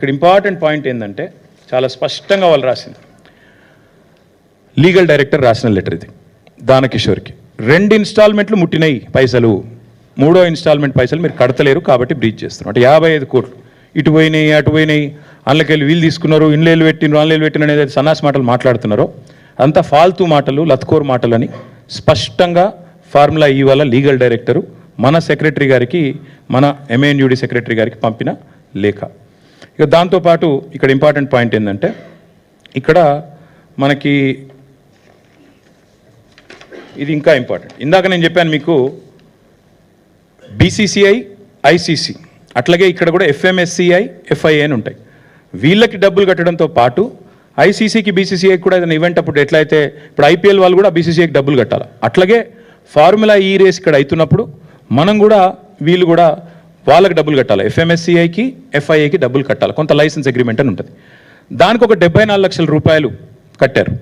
ఇక్కడ important point ఏంటంటే చాలా స్పష్టంగా వాళ్ళు రాసింది, లీగల్ డైరెక్టర్ రాసిన లెటర్ ఇది దానకిషోర్కి. 2 ఇన్స్టాల్మెంట్లు ముట్టినాయి పైసలు, 3వ ఇన్స్టాల్మెంట్ పైసలు మీరు కడతలేరు కాబట్టి బ్రీచ్ చేస్తున్నారు. అంటే 55 కోట్లు ఇటు పోయినాయి అటు పోయినాయి, అందులోకెళ్ళి వీళ్ళు తీసుకున్నారు, ఇన్లేలు పెట్టినారు ఆన్లైన్లు పెట్టిన అనేది సన్నాసి మాటలు మాట్లాడుతున్నారో అంతా ఫాల్తూ మాటలు, లత్కోర్ మాటలు అని స్పష్టంగా ఫార్ములా ఈ వల్ల లీగల్ డైరెక్టరు మన సెక్రటరీ గారికి, మన MANUD సెక్రటరీ గారికి పంపిన లేఖ. ఇక దాంతోపాటు ఇక్కడ ఇంపార్టెంట్ పాయింట్ ఏంటంటే ఇక్కడ మనకి ఇది ఇంకా ఇంపార్టెంట్. ఇందాక నేను చెప్పాను మీకు BCCI, ICC, అట్లాగే ఇక్కడ కూడా FMSCI, FIA అని ఉంటాయి. వీళ్ళకి డబ్బులు కట్టడంతో పాటు ICCకి BCCI కూడా ఏదైనా ఈవెంట్ అప్పుడు ఎట్లయితే ఇప్పుడు IPL వాళ్ళు కూడా BCCIకి డబ్బులు కట్టాలి, అట్లాగే ఫార్ములా ఈ రేస్ ఇక్కడ అవుతున్నప్పుడు మనం కూడా వీళ్ళు కూడా వాళ్ళకి డబ్బులు కట్టాలి, FMSCIకి FIAకి డబ్బులు కట్టాలి, కొంత లైసెన్స్ అగ్రిమెంట్ అని ఉంటుంది. దానికి ఒక 74 లక్షల రూపాయలు కట్టారు.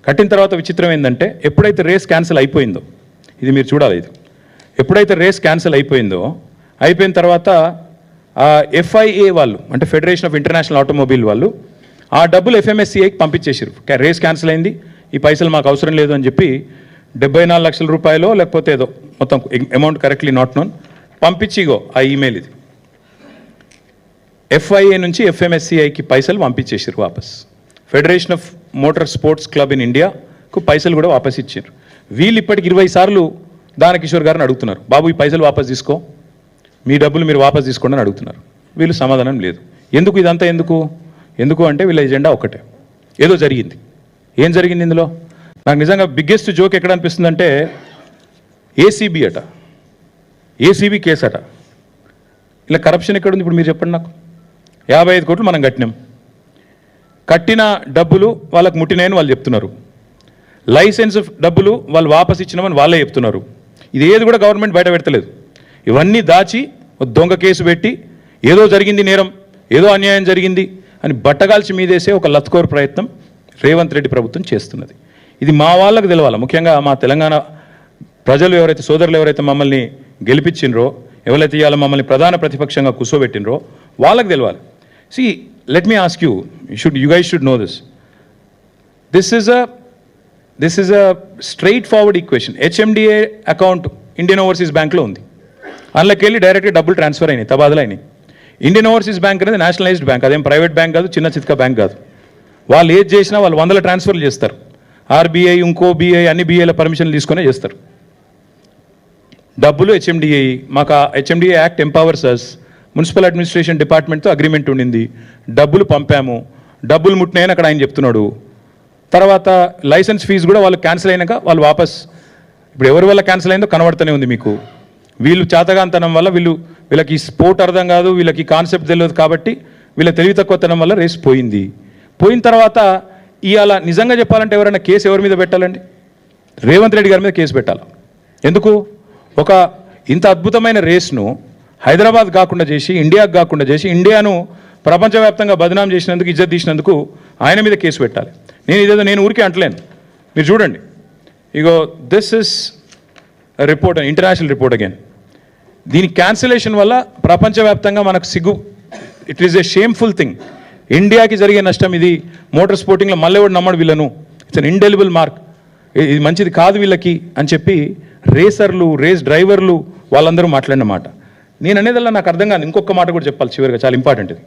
కట్టిన తర్వాత విచిత్రం ఏంటంటే ఎప్పుడైతే రేస్ క్యాన్సిల్ అయిపోయిందో, ఇది మీరు చూడాలి, ఇది ఎప్పుడైతే రేస్ క్యాన్సిల్ అయిపోయిందో, అయిపోయిన తర్వాత FIA వాళ్ళు అంటే ఫెడరేషన్ ఆఫ్ ఇంటర్నేషనల్ ఆటోమొబైల్ వాళ్ళు ఆ డబ్బులు FMSCIకి పంపించేసారు. రేస్ క్యాన్సిల్ అయింది, ఈ పైసలు మాకు అవసరం లేదు అని చెప్పి 74 లక్షల రూపాయలు లేకపోతే ఏదో మొత్తం అమౌంట్ కరెక్ట్లీ నాట్ నోన్ పంపించిగో ఆ ఈమెయిల్ ఇది FIA నుంచి FMSCIకి పైసలు పంపించేసారు వాపస్. Federation of motor sports club in ఇండియాకు పైసలు కూడా వాపస్ ఇచ్చారు. వీళ్ళు ఇప్పటికి 20 సార్లు దానకిషోర్ గారిని అడుగుతున్నారు, బాబు ఈ పైసలు వాపస్ తీసుకో, మీ డబ్బులు మీరు వాపస్ తీసుకోండి అని అడుగుతున్నారు. వీళ్ళు సమాధానం లేదు. ఎందుకు ఇదంతా ఎందుకు అంటే వీళ్ళ ఎజెండా ఒకటే, ఏదో జరిగింది. ఏం జరిగింది ఇందులో? నాకు నిజంగా బిగ్గెస్ట్ జోక్ ఎక్కడ అనిపిస్తుందంటే ACB అట, ACB కేసు అట. ఇలా కరప్షన్ ఎక్కడుంది ఇప్పుడు మీరు చెప్పండి నాకు. 55 కోట్లు మనం కట్టిన డబ్బులు వాళ్ళకు ముట్టినాయని వాళ్ళు చెప్తున్నారు, లైసెన్స్ డబ్బులు వాళ్ళు వాపస్ ఇచ్చినామని వాళ్ళే చెప్తున్నారు. ఇది ఏది కూడా గవర్నమెంట్ బయట పెడతలేదు. ఇవన్నీ దాచి దొంగ కేసు పెట్టి ఏదో జరిగింది నేరం, ఏదో అన్యాయం జరిగింది అని బట్టగాల్చి మీదేసే ఒక లత్కోర్ ప్రయత్నం రేవంత్ రెడ్డి ప్రభుత్వం చేస్తున్నది. ఇది మా వాళ్ళకు తెలవాలి, ముఖ్యంగా మా తెలంగాణ ప్రజలు ఎవరైతే సోదరులు ఎవరైతే మమ్మల్ని గెలిపించినరో, ఎవరైతే ఇవాళ మమ్మల్ని ప్రధాన ప్రతిపక్షంగా కూర్చోబెట్టినరో వాళ్ళకి తెలవాలి. See let me ask you, you guys should know this. This is a straight forward equation. HMDA account Indian overseas బ్యాంక్లో ఉంది, అందులోకి వెళ్ళి డైరెక్ట్గా డబ్బులు ట్రాన్స్ఫర్ అయినాయి, తబాదలు అయినాయి. ఇండియన్ ఓవర్సీస్ బ్యాంక్ అనేది నేషనలైజ్డ్ బ్యాంక్, అదేం ప్రైవేట్ బ్యాంక్ కాదు, చిన్న చిత్కా బ్యాంక్ కాదు. వాళ్ళు ఏది చేసినా వాళ్ళు 100 ట్రాన్స్ఫర్లు చేస్తారు. RBI ఇంకో BI అన్ని BIల పర్మిషన్లు తీసుకునే చేస్తారు. డబ్బులు HMDA, మాకు HMDA యాక్ట్ ఎంపవర్స్ అస్, మున్సిపల్ అడ్మినిస్ట్రేషన్ డిపార్ట్మెంట్తో అగ్రిమెంట్ ఉండింది, డబ్బులు పంపాము, డబ్బులు ముట్టినాయని అక్కడ ఆయన చెప్తున్నాడు. తర్వాత లైసెన్స్ ఫీజు కూడా వాళ్ళు క్యాన్సిల్ అయినాక వాళ్ళు వాపస్, ఇప్పుడు ఎవరి వల్ల క్యాన్సిల్ అయిందో కనబడుతూనే ఉంది మీకు. వీళ్ళు చేతగాంతనం వల్ల వీళ్ళకి స్పోర్ట్ అర్థం కాదు, వీళ్ళకి కాన్సెప్ట్ తెలియదు కాబట్టి వీళ్ళ తెలివి తక్కువతనం వల్ల రేస్ పోయింది. పోయిన తర్వాత ఇవాళ నిజంగా చెప్పాలంటే ఎవరైనా కేసు ఎవరి మీద పెట్టాలండి? రేవంత్ రెడ్డి గారి మీద కేసు పెట్టాలి. ఎందుకు? ఒక ఇంత అద్భుతమైన రేస్ను హైదరాబాద్ కాకుండా చేసి, ఇండియాకు కాకుండా చేసి, ఇండియాను ప్రపంచవ్యాప్తంగా బదనాం చేసినందుకు, ఇజ్జత్ తీసినందుకు ఆయన మీద కేసు పెట్టాలి. నేను ఊరికే అంటలేను, మీరు చూడండి. ఇగో this is report, international report again. దీని క్యాన్సిలేషన్ వల్ల ప్రపంచవ్యాప్తంగా మనకు సిగ్గు, it is a shameful thing. ఇండియాకి జరిగే నష్టం ఇది. మోటార్ స్పోర్టింగ్లో మళ్ళీ ఎవడు నమ్మడు వీళ్ళను, ఇట్స్ అన్ ఇండెలిబుల్ మార్క్, ఇది మంచిది కాదు వీళ్ళకి అని చెప్పి రేసర్లు, రేస్ డ్రైవర్లు వాళ్ళందరూ మాట్లాడిన మాట. నేను అనేదల్లా నాకు అర్థం కాదు. ఇంకొక మాట కూడా చెప్పాలి చివరిగా, చాలా ఇంపార్టెంట్ ఇది.